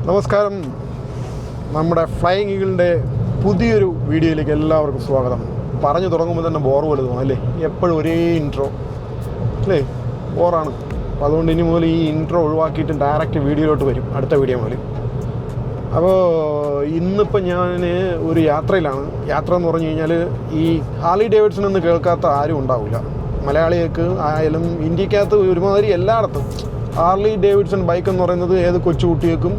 നമസ്കാരം. നമ്മുടെ ഫ്ലൈയിങ് ഈഗിളിൻ്റെ പുതിയൊരു വീഡിയോയിലേക്ക് എല്ലാവർക്കും സ്വാഗതം. പറഞ്ഞു തുടങ്ങുമ്പോൾ തന്നെ ബോർ പോലെ തോന്നും അല്ലേ? എപ്പോഴും ഒരേ ഇൻട്രോ അല്ലേ? ബോറാണ്. അപ്പോൾ അതുകൊണ്ട് ഇനി മുതൽ ഈ ഇൻട്രോ ഒഴിവാക്കിയിട്ട് ഡയറക്റ്റ് വീഡിയോയിലോട്ട് വരും, അടുത്ത വീഡിയോ മുതൽ. അപ്പോൾ ഇന്നിപ്പോൾ ഞാൻ ഒരു യാത്രയിലാണ്. യാത്ര എന്ന് പറഞ്ഞു കഴിഞ്ഞാൽ ഈ ഹാർലി ഡേവിഡ്സൺ എന്ന് കേൾക്കാത്ത ആരും ഉണ്ടാവില്ല. മലയാളികൾക്ക് ആയാലും ഇന്ത്യക്കകത്ത് ഒരുമാതിരി എല്ലായിടത്തും ഹാർലി ഡേവിഡ്സൺ ബൈക്ക് എന്ന് പറയുന്നത് ഏത് കൊച്ചുകുട്ടികൾക്കും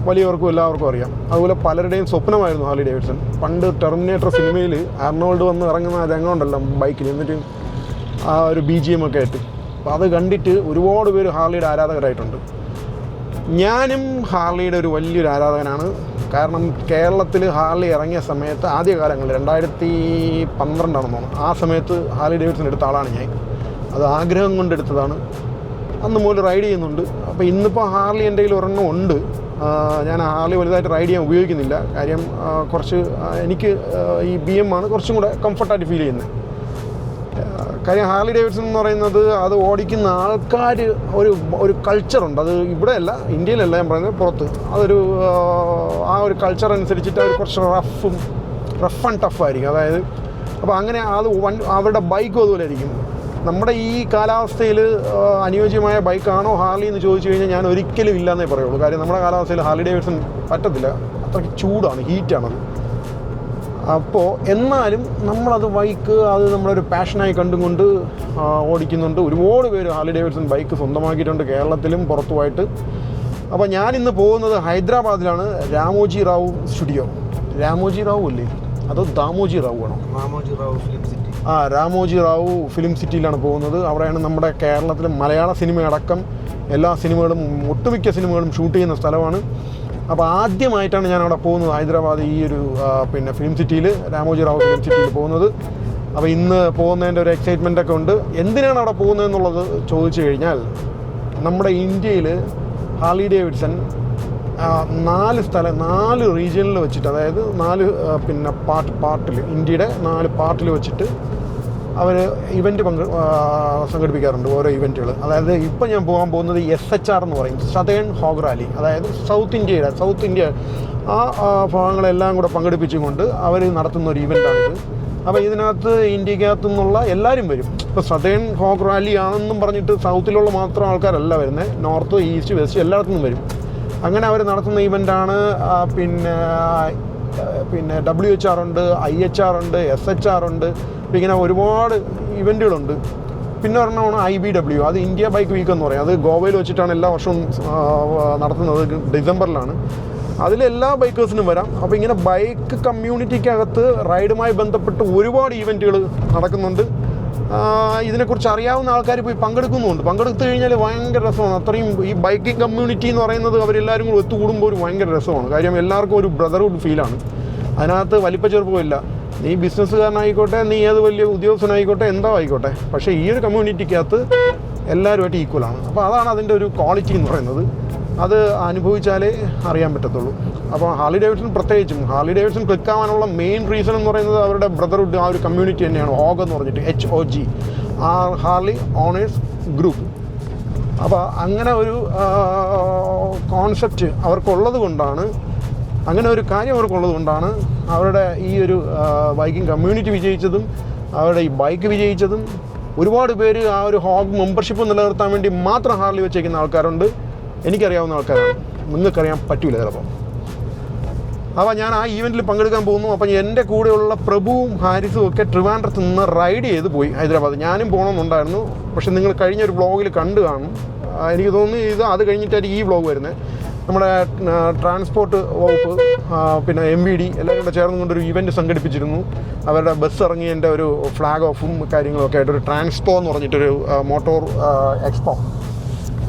വലിയവർക്കും എല്ലാവർക്കും അറിയാം. അതുപോലെ പലരുടെയും സ്വപ്നമായിരുന്നു ഹാർലി ഡേവിഡ്സൺ. പണ്ട് ടെർമിനേറ്റർ സിനിമയിൽ ആർണോൾഡ് വന്ന് ഇറങ്ങുന്ന രംഗമുണ്ടല്ലോ ബൈക്കിൽ, എന്നിട്ട് ആ ഒരു BGM ഒക്കെ ആയിട്ട്. അപ്പോൾ അത് കണ്ടിട്ട് ഒരുപാട് പേര് ഹാർലിയുടെ ആരാധകരായിട്ടുണ്ട്. ഞാനും ഹാർലിയുടെ ഒരു വലിയൊരു ആരാധകനാണ്. കാരണം കേരളത്തിൽ ഹാർലി ഇറങ്ങിയ സമയത്ത് ആദ്യകാലങ്ങളിൽ 2012 തോന്നുന്നു, ആ സമയത്ത് ഹാർലി ഡേവിഡ്സൺ എടുത്ത ആളാണ് ഞാൻ. അത് ആഗ്രഹം കൊണ്ടെടുത്തതാണ്. അന്ന് മുതൽ റൈഡ് ചെയ്യുന്നുണ്ട്. അപ്പോൾ ഇന്നിപ്പോൾ ഹാർലി എൻ്റെ കയ്യിൽ ഒരെണ്ണം ഉണ്ട്. ഞാൻ ഹാർലി വലുതായിട്ട് റൈഡ് ചെയ്യാൻ ഉപയോഗിക്കുന്നില്ല. കാര്യം കുറച്ച് എനിക്ക് ഈ BM ആണ് കുറച്ചും കൂടെ കംഫർട്ടായിട്ട് ഫീൽ ചെയ്യുന്നത്. കാര്യം ഹാർലി ഡേവിഡ്സൺ എന്ന് പറയുന്നത് അത് ഓടിക്കുന്ന ആൾക്കാർ ഒരു കൾച്ചറുണ്ട്. അത് ഇവിടെയല്ല, ഇന്ത്യയിലല്ല ഞാൻ പറയുന്നത്, പുറത്ത്. അതൊരു ആ ഒരു കൾച്ചർ അനുസരിച്ചിട്ട് അവർ കുറച്ച് റഫ് ആൻഡ് ടഫ് ആയിരിക്കും. അതായത് അപ്പോൾ അങ്ങനെ അത് അവരുടെ ബൈക്കും അതുപോലെ ആയിരിക്കും. നമ്മുടെ ഈ കാലാവസ്ഥയിൽ അനുയോജ്യമായ ബൈക്കാണോ ഹാർലി എന്ന് ചോദിച്ചു കഴിഞ്ഞാൽ ഞാൻ ഒരിക്കലും ഇല്ലയെന്നേ പറയുള്ളൂ. കാര്യം നമ്മുടെ കാലാവസ്ഥയിൽ ഹാർലി ഡേവിഡ്സൺ പറ്റത്തില്ല, അത്രയ്ക്ക് ചൂടാണ്, ഹീറ്റാണത്. അപ്പോൾ എന്നാലും നമ്മളത് ബൈക്ക് അത് നമ്മളൊരു പാഷനായി കണ്ടുകൊണ്ട് ഓടിക്കുന്നുണ്ട്. ഒരുപാട് പേര് ഹാർലി ഡേവിഡ്സൺ ബൈക്ക് സ്വന്തമാക്കിയിട്ടുണ്ട്, കേരളത്തിലും പുറത്തുമായിട്ട്. അപ്പോൾ ഞാനിന്ന് പോകുന്നത് ഹൈദരാബാദിലാണ്, രാമോജി റാവു സ്റ്റുഡിയോ. രാമോജി റാവു അല്ലേ, അതോ ദാമോജി റാവു ആണോ? Ramoji Rao film city. Ramoji Rao film സിറ്റിയിലാണ് പോകുന്നത്. അവിടെയാണ് നമ്മുടെ കേരളത്തിലെ മലയാള സിനിമയടക്കം എല്ലാ സിനിമകളും, ഒട്ടുമിക്ക സിനിമകളും ഷൂട്ട് ചെയ്യുന്ന സ്ഥലമാണ്. അപ്പോൾ ആദ്യമായിട്ടാണ് ഞാൻ അവിടെ പോകുന്നത്, ഹൈദരാബാദ് ഈ ഒരു ഫിലിം സിറ്റിയിൽ, രാമോജി റാവു ഫിലിം സിറ്റിയിൽ പോകുന്നത്. അപ്പോൾ ഇന്ന് പോകുന്നതിൻ്റെ ഒരു എക്സൈറ്റ്മെൻ്റ് ഒക്കെ ഉണ്ട്. എന്തിനാണ് അവിടെ പോകുന്നതെന്നുള്ളത് ചോദിച്ചു കഴിഞ്ഞാൽ, നമ്മുടെ ഇന്ത്യയിൽ ഹാർലി ഡേവിഡ്സൺ 4 റീജിയനിൽ വെച്ചിട്ട്, അതായത് 4 പാർട്ടിൽ, ഇന്ത്യയുടെ 4 പാർട്ടിൽ വെച്ചിട്ട് അവർ ഇവൻറ്റ് സംഘടിപ്പിക്കാറുണ്ട്, ഓരോ ഇവൻറ്റുകൾ. അതായത് ഇപ്പം ഞാൻ പോകാൻ പോകുന്നത് SHR എന്ന് പറയും, സതേൺ ഹോഗ് റാലി. അതായത് സൗത്ത് ഇന്ത്യ ആ ഭാഗങ്ങളെല്ലാം കൂടെ പങ്കെടുപ്പിച്ചുകൊണ്ട് അവർ നടത്തുന്ന ഒരു ഇവൻ്റാണിത്. അപ്പോൾ ഇതിനകത്ത് ഇന്ത്യക്കകത്തു നിന്നുള്ള എല്ലാവരും വരും. ഇപ്പോൾ സതേൺ ഹോഗ് റാലി ആണെന്നും പറഞ്ഞിട്ട് സൗത്തിലുള്ള മാത്രം ആൾക്കാരല്ല വരുന്നത്, നോർത്ത്, ഈസ്റ്റ്, വെസ്റ്റ് എല്ലായിടത്തു നിന്നും വരും. അങ്ങനെ അവർ നടത്തുന്ന ഇവൻ്റാണ്. പിന്നെ WHR ഉണ്ട്, IHR ഉണ്ട്, SHR ഉണ്ട്. അപ്പോൾ ഇങ്ങനെ ഒരുപാട് ഇവൻറ്റുകളുണ്ട്. പിന്നെ ഒരെണ്ണമാണ് IBW, അത് ഇന്ത്യ ബൈക്ക് വീക്ക് എന്ന് പറയും. അത് ഗോവയിൽ വെച്ചിട്ടാണ് എല്ലാ വർഷവും നടത്തുന്നത്, ഡിസംബറിലാണ്. അതിലെല്ലാ ബൈക്കേഴ്സിനും വരാം. അപ്പോൾ ഇങ്ങനെ ബൈക്ക് കമ്മ്യൂണിറ്റിക്കകത്ത് റൈഡുമായി ബന്ധപ്പെട്ട് ഒരുപാട് ഇവൻറ്റുകൾ നടക്കുന്നുണ്ട്. ഇതിനെക്കുറിച്ച് അറിയാവുന്ന ആൾക്കാർ പോയി പങ്കെടുത്ത് കഴിഞ്ഞാൽ ഭയങ്കര രസമാണ്. അത്രയും ഈ ബൈക്കിംഗ് കമ്മ്യൂണിറ്റി എന്ന് പറയുന്നത് അവരെല്ലാവരും കൂടി ഒത്തുകൂടുമ്പോൾ ഒരു ഭയങ്കര രസമാണ്. കാര്യം എല്ലാവർക്കും ഒരു ബ്രദർഹുഡ് ഫീലാണ്. അതിനകത്ത് വലിപ്പച്ചെറുപ്പമില്ല. നീ ബിസിനസ്സുകാരനായിക്കോട്ടെ, നീ ഏത് വലിയ ഉദ്യോഗസ്ഥനായിക്കോട്ടെ, എന്തോ ആയിക്കോട്ടെ, പക്ഷേ ഈ ഒരു കമ്മ്യൂണിറ്റിക്കകത്ത് എല്ലാവരുമായിട്ട് ഈക്വലാണ്. അപ്പോൾ അതാണ് അതിൻ്റെ ഒരു ക്വാളിറ്റി എന്ന് പറയുന്നത്. അത് അനുഭവിച്ചാലേ അറിയാൻ പറ്റത്തുള്ളൂ. അപ്പോൾ ഹാർലി ഡേവിഡ്സൺ പ്രത്യേകിച്ചും, ഹാർലി ഡേവിഡ്സൺ ക്ലിക്കാവാനുള്ള മെയിൻ റീസൺ എന്ന് പറയുന്നത് അവരുടെ ബ്രദർഹുഡ്, ആ ഒരു കമ്മ്യൂണിറ്റി തന്നെയാണ്. HOG എന്ന് പറഞ്ഞിട്ട്, HOG, ഹാർലി ഓണേഴ്സ് ഗ്രൂപ്പ്. അപ്പോൾ അങ്ങനെ ഒരു കോൺസെപ്റ്റ് അവർക്കുള്ളത് കൊണ്ടാണ്, അങ്ങനെ ഒരു കാര്യം അവർക്കുള്ളത് കൊണ്ടാണ് അവരുടെ ഈ ഒരു ബൈക്കിംഗ് കമ്മ്യൂണിറ്റി വിജയിച്ചതും അവരുടെ ഈ ബൈക്ക് വിജയിച്ചതും. ഒരുപാട് പേര് ആ ഒരു HOG മെമ്പർഷിപ്പ് നിലനിർത്താൻ വേണ്ടി മാത്രം ഹാർലി വെച്ചേക്കുന്ന ആൾക്കാരുണ്ട്. എനിക്കറിയാവുന്ന ആൾക്കാരാണ്, നിങ്ങൾക്കറിയാൻ പറ്റില്ല ചിലപ്പോൾ. അപ്പോൾ ഞാൻ ആ ഈവൻറ്റിൽ പങ്കെടുക്കാൻ പോകുന്നു. അപ്പം എൻ്റെ കൂടെയുള്ള പ്രഭുവും ഹാരിസും ഒക്കെ ട്രിവാൻഡ്രത്ത് നിന്ന് റൈഡ് ചെയ്ത് പോയി ഹൈദരാബാദ്. ഞാനും പോകണമെന്നുണ്ടായിരുന്നു, പക്ഷെ നിങ്ങൾ കഴിഞ്ഞൊരു വ്ളോഗിൽ കണ്ടു കാണും. എനിക്ക് തോന്നുന്നു അത് കഴിഞ്ഞിട്ടായിരിക്കും ഈ വ്ളോഗ് വരുന്നത്. നമ്മുടെ ട്രാൻസ്പോർട്ട് വകുപ്പ്, പിന്നെ MVD എല്ലാവരും കൂടെ ചേർന്നുകൊണ്ടൊരു ഇവൻറ്റ് സംഘടിപ്പിച്ചിരുന്നു. അവരുടെ ബസ് ഇറങ്ങിയതിൻ്റെ ഒരു ഫ്ലാഗ് ഓഫും കാര്യങ്ങളൊക്കെ ആയിട്ട് ഒരു ട്രാൻസ്പോ എന്ന് പറഞ്ഞിട്ടൊരു മോട്ടോർ എക്സ്പോ.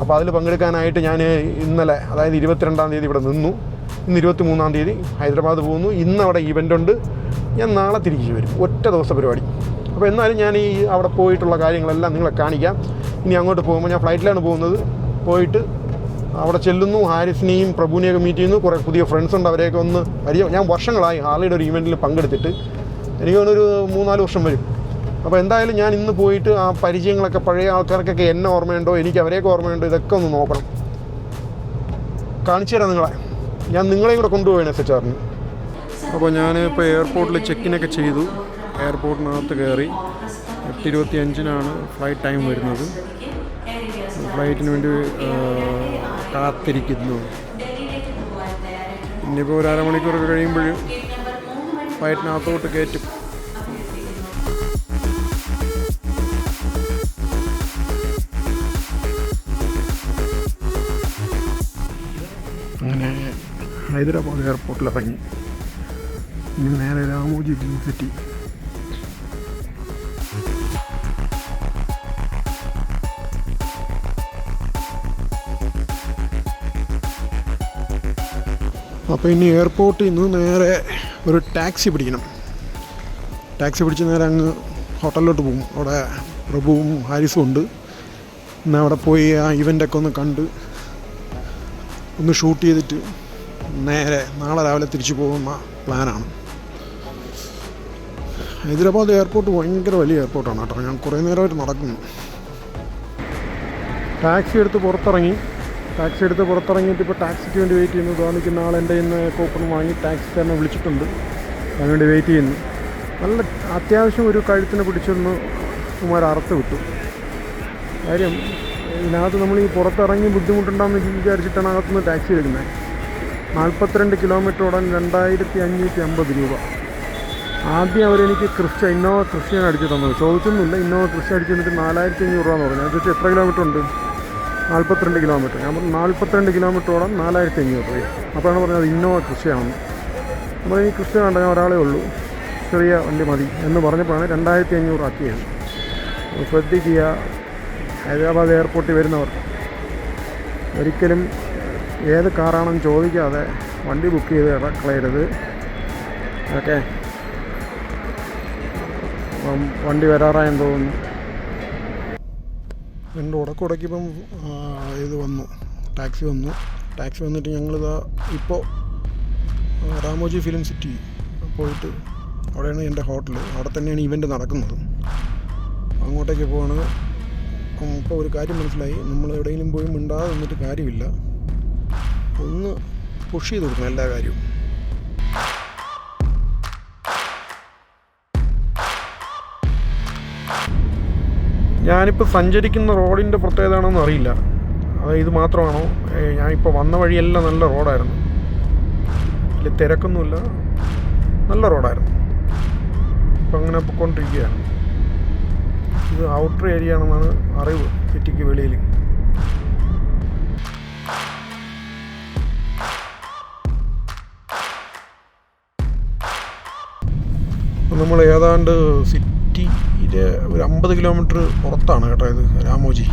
അപ്പോൾ അതിൽ പങ്കെടുക്കാനായിട്ട് ഞാൻ ഇന്നലെ, അതായത് 22-ാം തീയതി ഇവിടെ നിന്നു. ഇന്ന് 23-ാം തീയതി ഹൈദരാബാദ് പോകുന്നു. ഇന്ന് അവിടെ ഇവൻ്റ് ഉണ്ട്. ഞാൻ നാളെ തിരിച്ചു വരും, ഒറ്റ ദിവസ പരിപാടി. അപ്പോൾ എന്നാലും ഞാൻ ഈ അവിടെ പോയിട്ടുള്ള കാര്യങ്ങളെല്ലാം നിങ്ങളെ കാണിക്കാം. ഇനി അങ്ങോട്ട് പോകുമ്പോൾ ഞാൻ ഫ്ലൈറ്റിലാണ് പോകുന്നത്. പോയിട്ട് അവിടെ ചെല്ലുന്നു, ഹാരിസിനെയും പ്രഭുവിനെയൊക്കെ മീറ്റ് ചെയ്യുന്നു. കുറേ പുതിയ ഫ്രണ്ട്സ് ഉണ്ട്, അവരെയൊക്കെ ഒന്ന് ഞാൻ വർഷങ്ങളായി ഹാർലിയുടെ ഒരു ഇവൻറ്റിൽ പങ്കെടുത്തിട്ട്, എനിക്ക് തോന്നുന്നൊരു 3-4 വർഷം വരും. അപ്പോൾ എന്തായാലും ഞാൻ ഇന്ന് പോയിട്ട് ആ പരിചയങ്ങളൊക്കെ, പഴയ ആൾക്കാർക്കൊക്കെ എന്നെ ഓർമ്മയുണ്ടോ, എനിക്ക് അവരെയൊക്കെ ഓർമ്മയുണ്ടോ, ഇതൊക്കെ ഒന്ന് നോക്കണം. കാണിച്ചു തരാം നിങ്ങളെ. ഞാൻ നിങ്ങളെയും കൂടെ കൊണ്ടുപോയി SHR. അപ്പോൾ ഞാൻ ഇപ്പോൾ എയർപോർട്ടിൽ ചെക്കിനൊക്കെ ചെയ്തു. എയർപോർട്ടിനകത്ത് കയറി. 8:25 ഫ്ലൈറ്റ് ടൈം വരുന്നത്. ഫ്ലൈറ്റിന് വേണ്ടി കാത്തിരിക്കുന്നു. ഇനിയിപ്പോൾ ഒരു അരമണിക്കൂറൊക്കെ കഴിയുമ്പോൾ ഫ്ലൈറ്റിനകത്തോട്ട് കയറ്റും. അങ്ങനെ ഹൈദരാബാദ് എയർപോർട്ടിൽ ഇറങ്ങി. ഇനി നേരെ രാമോജി ഫിലിം സിറ്റി. അപ്പോൾ ഇനി എയർപോർട്ടിൽ നിന്ന് നേരെ ഒരു ടാക്സി പിടിക്കണം. ടാക്സി പിടിച്ച് നേരെ അങ്ങ് ഹോട്ടലിലോട്ട് പോകും. അവിടെ പ്രഭുവും ഹാരിസും ഉണ്ട്. എന്നാൽ അവിടെ പോയി ആ ഇവൻ്റൊക്കെ ഒന്ന് കണ്ട് ഒന്ന് ഷൂട്ട് ചെയ്തിട്ട് നേരെ നാളെ രാവിലെ തിരിച്ചു പോകുന്ന പ്ലാനാണ്. ഹൈദരാബാദ് എയർപോർട്ട് ഭയങ്കര വലിയ എയർപോർട്ടാണ് കേട്ടോ. ഞാൻ കുറേ നേരമായിട്ട് നടക്കുന്നു. ടാക്സി എടുത്ത് പുറത്തിറങ്ങിയിട്ട് ഇപ്പോൾ ടാക്സിക്ക് വേണ്ടി വെയിറ്റ് ചെയ്യുന്നു. തോന്നിക്കുന്ന ആൾ എൻ്റെ ഇന്ന് കൂപ്പൺ വാങ്ങി ടാക്സിക്കാരനെ വിളിച്ചിട്ടുണ്ട്. അതിനുവേണ്ടി വെയിറ്റ് ചെയ്യുന്നു. നല്ല അത്യാവശ്യം ഒരു കഴുത്തിനെ പിടിച്ചൊന്ന് സുമാർ അറുത്ത് വിട്ടു. കാര്യം ഇതിനകത്ത് നമ്മൾ ഈ പുറത്തിറങ്ങി ബുദ്ധിമുട്ടുണ്ടാകുന്ന വിചാരിച്ചിട്ടാണ് അകത്തുനിന്ന് ടാക്സി എടുക്കുന്നത്. 42 കിലോമീറ്റർ ഓടാൻ 2550 രൂപ. ആദ്യം അവരെനിക്ക് ഇന്നോവ ക്രിസ്റ്റയാണ് അടിച്ച് തന്നത്. ചോദിച്ചൊന്നുമില്ല. ഇന്നോവ ക്രിസ്റ്റ അടിച്ച് തന്നിട്ട് 4500 രൂപ എന്ന് പറഞ്ഞു. ഞാൻ ചോദിച്ചാൽ എത്ര കിലോമീറ്റർ ഉണ്ട്? 42 കിലോമീറ്റർ. ഞാൻ പറഞ്ഞു 42 കിലോമീറ്റർ ഓടാൻ 4500 രൂപ. അപ്പോഴാണ് പറഞ്ഞത് ഇന്നോവ ക്രിസ്റ്റയാണെന്ന്. നമ്മൾ ഈ ക്രിസ്റ്റ വേണ്ട, ഞാൻ ഒരാളേ ഉള്ളൂ, ചെറിയ വണ്ടി മതി എന്ന് പറഞ്ഞപ്പോഴാണ് 2500 ആക്കിയത്. ശ്രദ്ധിക്കുക, ഹൈദരാബാദ് എയർപോർട്ടിൽ വരുന്നവർ ഒരിക്കലും ഏത് കാറാണെന്ന് ചോദിക്കാതെ വണ്ടി ബുക്ക് ചെയ്ത് കളയരുത്. ഓക്കെ, വണ്ടി വരാറായെന്ന് തോന്നുന്നു. എൻ്റെ ഉടക്കിപ്പം ഇത് വന്നു, ടാക്സി വന്നിട്ട് ഞങ്ങളിതാ ഇപ്പോൾ രാമോജി ഫിലിം സിറ്റി പോയിട്ട് അവിടെയാണ് എൻ്റെ ഹോട്ടൽ. അവിടെ തന്നെയാണ് ഇവൻ്റ് നടക്കുന്നത്. അങ്ങോട്ടേക്ക് പോവാണ്. ഇപ്പോൾ ഒരു കാര്യം മനസ്സിലായി, നമ്മൾ എവിടെയെങ്കിലും പോയി മിണ്ടാതെ നിന്നിട്ട് കാര്യമില്ല. ഒന്ന് പുഷ് ചെയ്ത് കൊടുക്കണം എല്ലാ കാര്യവും. ഞാനിപ്പോൾ സഞ്ചരിക്കുന്ന റോഡിൻ്റെ പ്രത്യേകതയാണെന്ന് അറിയില്ല. അത് ഇത് മാത്രമാണോ? ഞാനിപ്പോൾ വന്ന വഴിയെല്ലാം നല്ല റോഡായിരുന്നു. അതിൽ തിരക്കൊന്നുമില്ല, നല്ല റോഡായിരുന്നു. ഇപ്പം അങ്ങനെ പൊയ്ക്കൊണ്ടിരിക്കുകയാണ്. ഇത് ഔട്ടർ ഏരിയ ആണെന്നാണ് അറിവ്, സിറ്റിക്ക് വെളിയിൽ. നമ്മൾ ഏതാണ്ട് സിറ്റിയിലെ ഒരു 50 കിലോമീറ്റർ പുറത്താണ് കേട്ടോ ഇത് രാമോജി.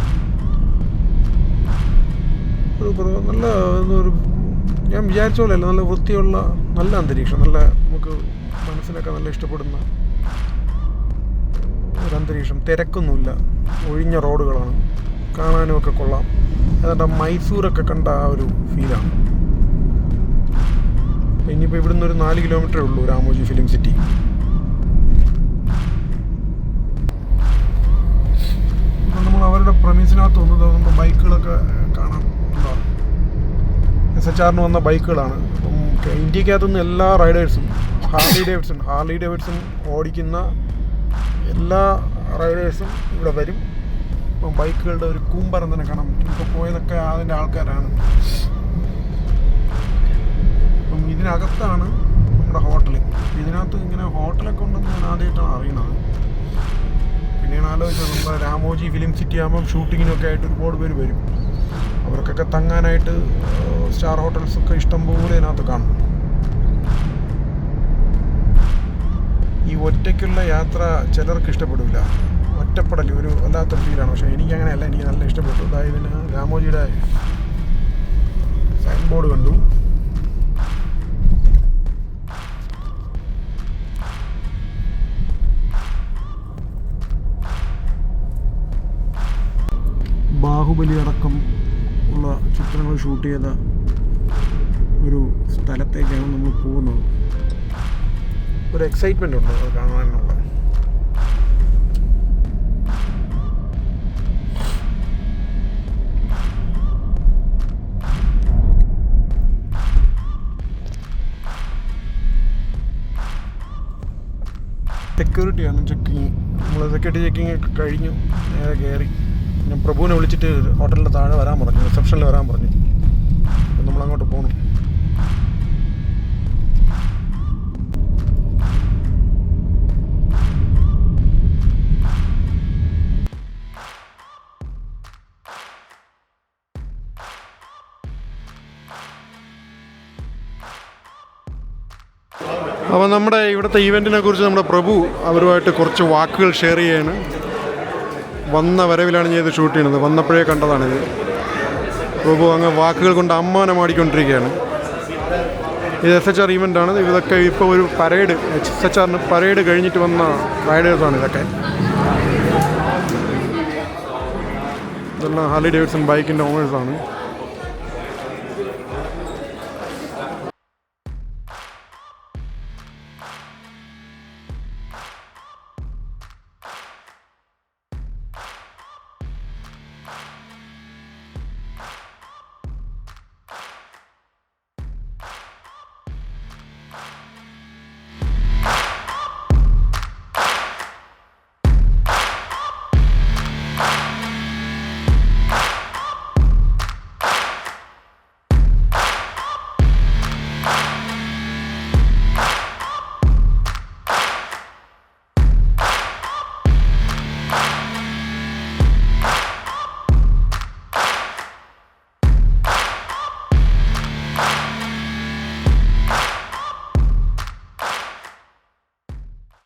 നല്ല ഒരു ഞാൻ വിചാരിച്ച പോലെയല്ല, നല്ല വൃത്തിയുള്ള നല്ല അന്തരീക്ഷം, നല്ല നമുക്ക് മനസ്സിനൊക്കെ നല്ല ഇഷ്ടപ്പെടുന്ന ഒരു അന്തരീക്ഷം. തിരക്കൊന്നുമില്ല, ഒഴിഞ്ഞ റോഡുകളാണ്, കാണാനുമൊക്കെ കൊള്ളാം. ഏതാണ്ട് മൈസൂരൊക്കെ കണ്ട ആ ഒരു ഫീലാണ്. ഇനിയിപ്പോൾ ഇവിടുന്ന് ഒരു 4 കിലോമീറ്ററേ ഉള്ളൂ രാമോജി ഫിലിം സിറ്റി. ഇപ്പം നമ്മൾ അവരുടെ പ്രമീസിനകത്ത് വന്നത് നമ്മുടെ ബൈക്കുകളൊക്കെ കാണാം. ഉണ്ടാവും SHRന് വന്ന ബൈക്കുകളാണ്. അപ്പം ഇന്ത്യക്കകത്തുനിന്ന് എല്ലാ റൈഡേഴ്സും ഹാർലി ഡേവിഡ്സൺ ഓടിക്കുന്ന എല്ലാ റൈഡേഴ്സും ഇവിടെ വരും. ഇപ്പം ബൈക്കുകളുടെ ഒരു കൂമ്പരം തന്നെ കാണാൻ പറ്റും. ഇപ്പോൾ പോയതൊക്കെ അതിൻ്റെ ആൾക്കാരാണ്. അപ്പം ഇതിനകത്താണ് നമ്മുടെ ഹോട്ടൽ. ഇതിനകത്ത് ഇങ്ങനെ ഹോട്ടലൊക്കെ ഉണ്ടെന്ന് ഞാൻ ആദ്യമായിട്ടാണ് അറിയണത്. പിന്നെയാണ് ആലോചിച്ചത്, നമ്മുടെ രാമോജി ഫിലിം സിറ്റി ആകുമ്പം ഷൂട്ടിങ്ങിനൊക്കെ ആയിട്ട് ഒരുപാട് പേര് വരും. അവർക്കൊക്കെ തങ്ങാനായിട്ട് സ്റ്റാർ ഹോട്ടൽസൊക്കെ ഇഷ്ടംപോലെ ഇതിനകത്ത് കാണും. ഈ ഒറ്റയ്ക്കുള്ള യാത്ര ചിലർക്ക് ഇഷ്ടപ്പെടില്ല, ഒറ്റപ്പെടൽ ഒരു വല്ലാത്ത ഫീലാണ്. പക്ഷേ എനിക്കങ്ങനെയല്ല, എനിക്ക് നല്ല ഇഷ്ടപ്പെട്ടു. അതായത് ഇതിന് രാമോജിയുടെ സൈൻ ബോർഡ് കണ്ടു. ബാഹുബലി അടക്കം ഉള്ള ചിത്രങ്ങൾ ഷൂട്ട് ചെയ്ത ഒരു സ്ഥലത്തേക്കാണ് നമ്മൾ പോകുന്നത്. ഒരു എക്സൈറ്റ്മെൻ്റ് ഉണ്ട് അത് കാണാനുള്ള. സെക്യൂരിറ്റിയാണ് ചെക്കിങ്. നമ്മൾ സെക്യൂരിറ്റി ചെക്കിങ് ഒക്കെ കഴിഞ്ഞു, നേരെ കയറി. ഞാൻ പ്രഭുവിനെ വിളിച്ചിട്ട് ഹോട്ടലിൻ്റെ താഴെ വരാൻ പറഞ്ഞു, റിസപ്ഷനിൽ വരാൻ പറഞ്ഞു. അപ്പം നമ്മളങ്ങോട്ട് പോകണം. അപ്പോൾ നമ്മുടെ ഇവിടുത്തെ ഈവെൻറ്റിനെ കുറിച്ച് നമ്മുടെ പ്രഭു അവരുമായിട്ട് കുറച്ച് വാക്കുകൾ ഷെയർ ചെയ്യാണ്. വന്ന വരവിലാണ് ഞാൻ ഇത് ഷൂട്ട് ചെയ്യുന്നത്, വന്നപ്പോഴേ കണ്ടതാണിത്. പ്രഭു അങ്ങ് വാക്കുകൾ കൊണ്ട് അമ്മാനം ആടിക്കൊണ്ടിരിക്കുകയാണ്. ഇത് SHR ഈവെൻ്റാണ്. ഇതൊക്കെ ഇപ്പോൾ ഒരു പരേഡ്, SHRന് പരേഡ് കഴിഞ്ഞിട്ട് വന്ന റൈഡേഴ്സാണ് ഇതൊക്കെ. ഇതെല്ലാം ഹാർലി ഡേവിഡ്സൺ ബൈക്കിൻ്റെ ഓണേഴ്സാണ്.